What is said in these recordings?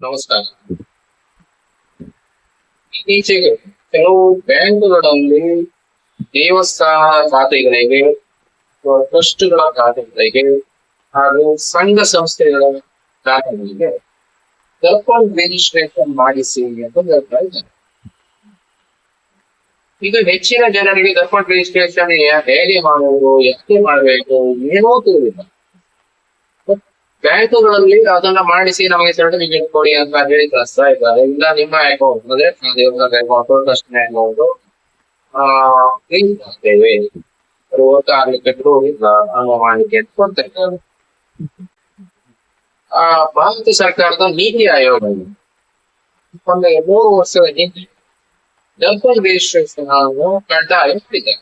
ನಮಸ್ಕಾರ. ಇತ್ತೀಚೆಗೆ ಕೆಲವು ಬ್ಯಾಂಕುಗಳಲ್ಲಿ ದೇವಸ್ಥಾನ ಖಾತೆಗಳಿಗೆ, ಟ್ರಸ್ಟ್‌ಗಳ ಖಾತೆಗಳಿಗೆ ಹಾಗೂ ಸಂಘ ಸಂಸ್ಥೆಗಳ ಖಾತೆಗಳಿಗೆ ದರ್ಪಣ್ ರಿಜಿಸ್ಟ್ರೇಷನ್ ಮಾಡಿಸಿ ಅಂತ ಹೇಳ್ತಾ ಇದ್ದಾರೆ. ಇದು ಹೆಚ್ಚಿನ ಜನರಿಗೆ ದರ್ಪಣ್ ರಿಜಿಸ್ಟ್ರೇಷನ್ ಹೇಗೆ ಮಾಡುವುದು, ಯಾಕೆ ಮಾಡಬೇಕು, ಏನೂ ತಿಳಿದಿಲ್ಲ. ಬ್ಯಾಂಕುಗಳಲ್ಲಿ ಅದನ್ನ ಮಾಡಿಸಿ ನಮಗೆ ಸರ್ಟಿಫಿಕೇಟ್ ಕೊಡಿ ಅಂತ ಹೇಳಿ ಕಳಿಸ್ತಾ ಇದ್ದಾರೆ. ಇಲ್ಲ ನಿಮ್ಮ ಅಕೌಂಟ್ ಅಂದ್ರೆ ದೇವಸ್ಥಾನ ಅಕೌಂಟ್, ಟ್ರಸ್ಟ್ ಅಕೌಂಟ್ ಫ್ರೀಸ್ ಮಾಡ್ತೇವೆ, ಆಗ್ಲಿಕ್ಕೆ ಇಲ್ಲ ಅನ್ನೋ ಮಾಹಿತಿ ಅಂತ ಕೊಡ್ತೇವೆ. ಭಾರತ ಸರ್ಕಾರದ ನೀತಿ ಆಯೋಗ ಒಂದು 3 ವರ್ಷದ ಹಿಂದೆ ದರ್ಪಣ್ ರಿಜಿಸ್ಟ್ರೇಷನ್ ಅನ್ನು ಕಡ್ಡಾಯ ಮಾಡಿದೆ.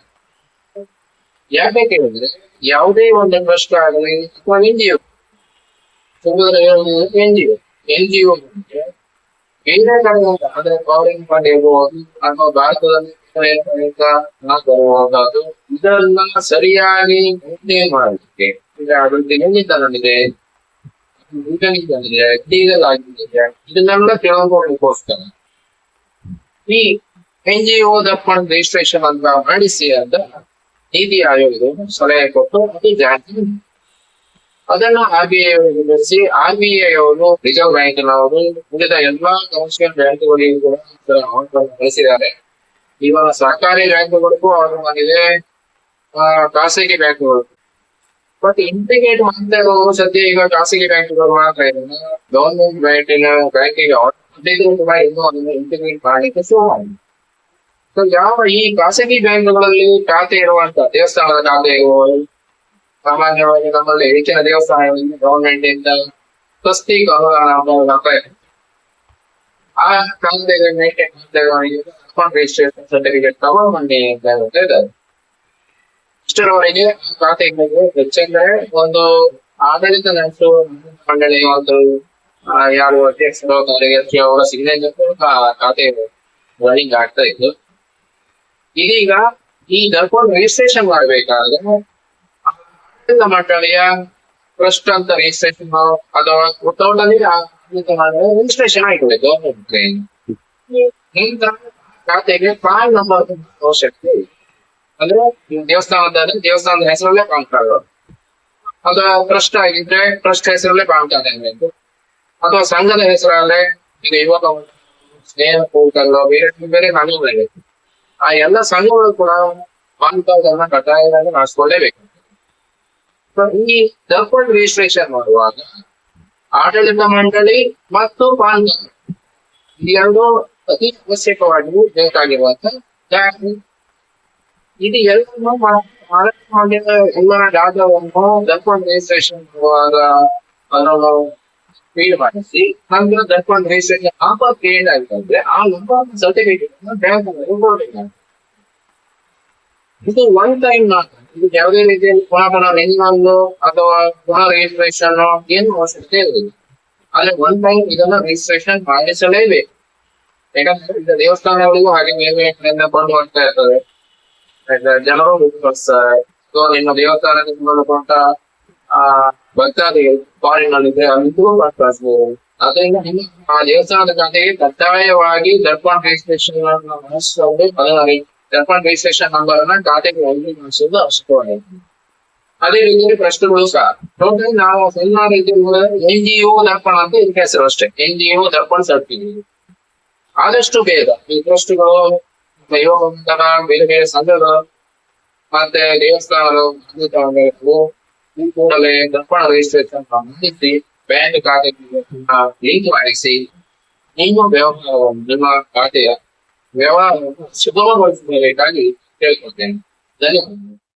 ಯಾಕೆ ಕೇಳಿದ್ರೆ ಯಾವುದೇ ಒಂದು ಟ್ರಸ್ಟ್ ಆಗಲಿ ಅಥವಾ NGO NGO ಬೇರೆ ಕಡೆ ಅಂದ್ರೆ ಫಾರಿನ್ ಫಂಡ್ ಇರ್ಬೋದು ಅಥವಾ ಭಾರತದಲ್ಲಿ ಬರುವಂತದ್ದು ಇದನ್ನ ಸರಿಯಾಗಿ ಮೇಂಟೈನ್ ಮಾಡಲಿಕ್ಕೆ ಈಗ ಅಭಿವೃದ್ಧಿ ಎಲ್ಲಿಂದ ಬಂದಿದೆ, ಲೀಗಲ್ ಆಗಿದೆ, ಇದನ್ನೆಲ್ಲ ತಿಳ್ಕೊಳ್ಳಿಕ್ಕೋಸ್ಕರ ಈ NGO ದರ್ಪಣ್ ರಿಜಿಸ್ಟ್ರೇಷನ್ ಅಂತ ಮಾಡಿಸಿ ಅಂತ ನೀತಿ ಆಯೋಗದವರು ಸಲಹೆ ಕೊಟ್ಟು ಅದು ಜಾರಿ. ಅದನ್ನ RBI ನಡೆಸಿ RBI ಅವರು ರಿಸರ್ವ್ ಬ್ಯಾಂಕ್ನವರು ಉಳಿದ ಎಲ್ಲಾ ಕಮರ್ಷಿಯಲ್ ಬ್ಯಾಂಕ್ಗಳಿಗೂ ಕೂಡ ಬಳಸಿದ್ದಾರೆ. ಇವಾಗ ಸರ್ಕಾರಿ ಬ್ಯಾಂಕ್ಗಳಿಗೂ ಆರ್ಡರ್ ಮಾಡಿದೆ, ಖಾಸಗಿ ಬ್ಯಾಂಕ್ಗಳು. ಬಟ್ ಇಂಟಿಗ್ರೇಟ್ ಮಾಡ್ತಾ ಇರೋರು ಸದ್ಯ ಈಗ ಖಾಸಗಿ ಬ್ಯಾಂಕ್ಗಳು ಮಾತ್ರ ಇದನ್ನ ಗವರ್ಮೆಂಟ್ ಬ್ಯಾಂಕಿಗೆ ಆರ್ಡರ್ ಮಾಡಿದ್ರು ಕೂಡ ಇನ್ನೂ ಅದನ್ನ ಇಂಟಿಗ್ರೇಟ್ ಮಾಡಲಿಕ್ಕೆ ಶುರು ಮಾಡಿ. ಯಾವ ಈ ಖಾಸಗಿ ಬ್ಯಾಂಕ್ಗಳಲ್ಲಿ ಖಾತೆ ಇರುವಂತ ದೇವಸ್ಥಾನದ ಖಾತೆ ಇರುವುದು, ಸಾಮಾನ್ಯವಾಗಿ ನಮ್ಮಲ್ಲಿ ಹೆಚ್ಚಿನ ದೇವಸ್ಥಾನಗಳಲ್ಲಿ ಗವರ್ಮೆಂಟ್ ಇಂದ ಸ್ವಸ್ತಿಕ್ ಅನುದಾನ ಆ ಖಾತೆಗೆ ಮೇಂಟೈನ್ ಅಕೌಂಟ್ ರಿಜಿಸ್ಟ್ರೇಷನ್ ಸರ್ಟಿಫಿಕೇಟ್ ತಗೊಂಡು ಬನ್ನಿ ಅಂತ ಹೇಳ್ತಾ ಇದ್ದಾರೆ. ಇಷ್ಟರವರೆಗೆ ಆ ಖಾತೆಗಳಿಗೆ ಹೆಚ್ಚಂದ್ರೆ ಒಂದು ಆಡಳಿತ ನಡೆಸುವ ಮಂಡಳಿ ಒಂದು ಯಾರು ಅಧ್ಯಕ್ಷರು ಕಾರ್ಯದರ್ಶಿ ಅವರ ಸಿಗ್ನೇಚರ್ ಖಾತೆ ರನ್ನಿಂಗ್ ಆಗ್ತಾ ಇತ್ತು. ಇದೀಗ ಈ ದರ್ಪಣ್ ರಿಜಿಸ್ಟ್ರೇಷನ್ ಮಾಡಬೇಕಾದ್ರೆ ಮಂಡಳಿಯ ಟ್ರಸ್ಟ್ ಅಂತ ರಿಜಿಸ್ಟ್ರೇಷನ್ ಅಥವಾ ಟೋಟಲಿ ರಿಜಿಸ್ಟ್ರೇಷನ್ ಆಗಿದೆ ಗವರ್ಮೆಂಟ್. ನಂತರ ಖಾತೆಗೆ ಪಾನ್ ನಂಬರ್ ಅವಶ್ಯಕತೆ ಇದೆ. ಅಂದ್ರೆ ದೇವಸ್ಥಾನದ ಹೆಸರಲ್ಲೇ ಪಾನ್ ಕಾರ್ಡ್, ಅಥವಾ ಟ್ರಸ್ಟ್ ಆಗಿದ್ರೆ ಟ್ರಸ್ಟ್ ಹೆಸರಲ್ಲೇ ಪಾನ್ ಕಾರ್ಡ್ ಆಗಬೇಕು, ಅಥವಾ ಸಂಘದ ಹೆಸರಲ್ಲೇ ಈಗ ಇವಾಗ ಸ್ನೇಹ ಕೂಟಲ್ಲ ಬೇರೆ ಬೇರೆ ಸಂಘಗಳಿವೆ. ಆ ಎಲ್ಲ ಸಂಘಗಳು ಕೂಡ ಪಾನ್ ಕಾರ್ಡ್ ಅನ್ನ ಕಡ್ಡಾಯವಾಗಿ ಮಾಡಿಸ್ಕೊಳ್ಳೇಬೇಕು. ಈ ದರ್ಪಣ್ ರಿಜಿಸ್ಟ್ರೇಷನ್ ಮಾಡುವಾಗ ಆಡಳಿತ ಮಂಡಳಿ ಮತ್ತು ಪಾನ್ ಕಾರ್ಡ್ ಎರಡು ಅತಿ ಅವಶ್ಯಕವಾಗಿ ಬೇಕಾಗಿರುವಂತ ದಾಖಲೆ. ಇದು ಎಲ್ಲವನ್ನು ಆಡಳಿತ ಮಂಡಳಿಯ ಎಲ್ಲ ಡಾಟಾವನ್ನು ದರ್ಪಣ್ ರಿಜಿಸ್ಟ್ರೇಷನ್ ಮಾಡುವಾಗ ಅದನ್ನು ಫೀಡ್ ಮಾಡಿಸಿ ನಂತರ ದರ್ಪಣ್ ರಿಜಿಸ್ಟ್ರೇಷನ್ ನಂಬರ್ ಕ್ರಿಯೇಟ್ ಆಗಿದ್ರೆ ಆ ನಂಬರ್ ಸರ್ಟಿಫಿಕೇಟ್ ಬ್ಯಾಂಕ್ ಕೊಡಬೇಕಾಗ್ತದೆ. ಇದು ಒನ್ ಟೈಮ್ ಇದು ಯಾವುದೇ ರೀತಿಯಲ್ಲಿ ಪುನಃ ಇನ್ನೊಂದು ಅಥವಾ ಪುನಃ ರಿಜಿಸ್ಟ್ರೇಷನ್ ಏನು ಅವಶ್ಯಕತೆ ಇರುವುದಿಲ್ಲ. ಆದ್ರೆ ಒನ್ ಟೈಮ್ ಇದನ್ನ ರಿಜಿಸ್ಟ್ರೇಷನ್ ಮಾಡಿಸಲೇಬೇಕು. ಯಾಕಂದ್ರೆ ಈಗ ದೇವಸ್ಥಾನಗಳಿಗೂ ಹಾಗೆ ಬೇರೆ ಕಡೆಯಿಂದ ಕೊಂಡು ಹೋಗ್ತಾ ಇರ್ತದೆ ಜನರು ಕಳಿಸ್ತಾರೆ. ಸೊ ನಿಮ್ಮ ದೇವಸ್ಥಾನಕ್ಕೆ ಸಂಬಂಧಪಟ್ಟ ಭಕ್ತಾದಿಗಳು ಫಾರಿನ್ ನಲ್ಲಿದ್ರೆ ಅಲ್ಲಿಗೂ ಕಳಿಸ್ಬೋದು. ಅದರಿಂದ ನಿಮ್ಮ ಆ ದೇವಸ್ಥಾನದ ಖಾತೆಗೆ ಕಡ್ಡಾಯವಾಗಿ ದರ್ಪಣ್ ರಿಜಿಸ್ಟ್ರೇಷನ್ ಮಾಡಿಸೋದು, ದರ್ಪಣ್ ರಿಜಿಸ್ಟ್ರೇಷನ್ ನಂಬರ್ ಅನ್ನ ಖಾತೆಗೆ ಮಾಡಿಸೋದು ಅವಶ್ಯಕವಾಗಿದೆ. ಅದೇ ರೀತಿಯಲ್ಲಿ ಟ್ರಸ್ಟ್ಗಳು ಸಹ ಟೋಟಲ್ ನಾವು ಎಲ್ಲ ರೀತಿ NGO ದರ್ಪಣ್ ಅಂತ ಇದಕ್ಕೆ ಹೆಸರು ಅಷ್ಟೇ, NGO ದರ್ಪಣ್ ಸರ್ಟಿಫಿಕೇಟ್. ಆದಷ್ಟು ಬೇಗ ಈ ಟ್ರಸ್ಟ್ಗಳು, ಯೋಗ ಬೇರೆ ಬೇರೆ ಸಂಘಗಳು ಮತ್ತೆ ದೇವಸ್ಥಾನಗಳು ಈ ಕೂಡಲೇ ದರ್ಪಣ ರಿಜಿಸ್ಟ್ರೇಷನ್ ಮಾಡಿಸಿ ಬ್ಯಾಂಕ್ ಖಾತೆಗೆ ಲಿಂಕ್ ಮಾಡಿಸಿ ನಿಮ್ಮ ಖಾತೆಯ ವ್ಯವಹಾರವನ್ನು ಸುಗಮಗೊಳಿಸಬೇಕಾಗಿ ಕೇಳ್ಕೊಳ್ತೇನೆ. ಧನ್ಯವಾದ.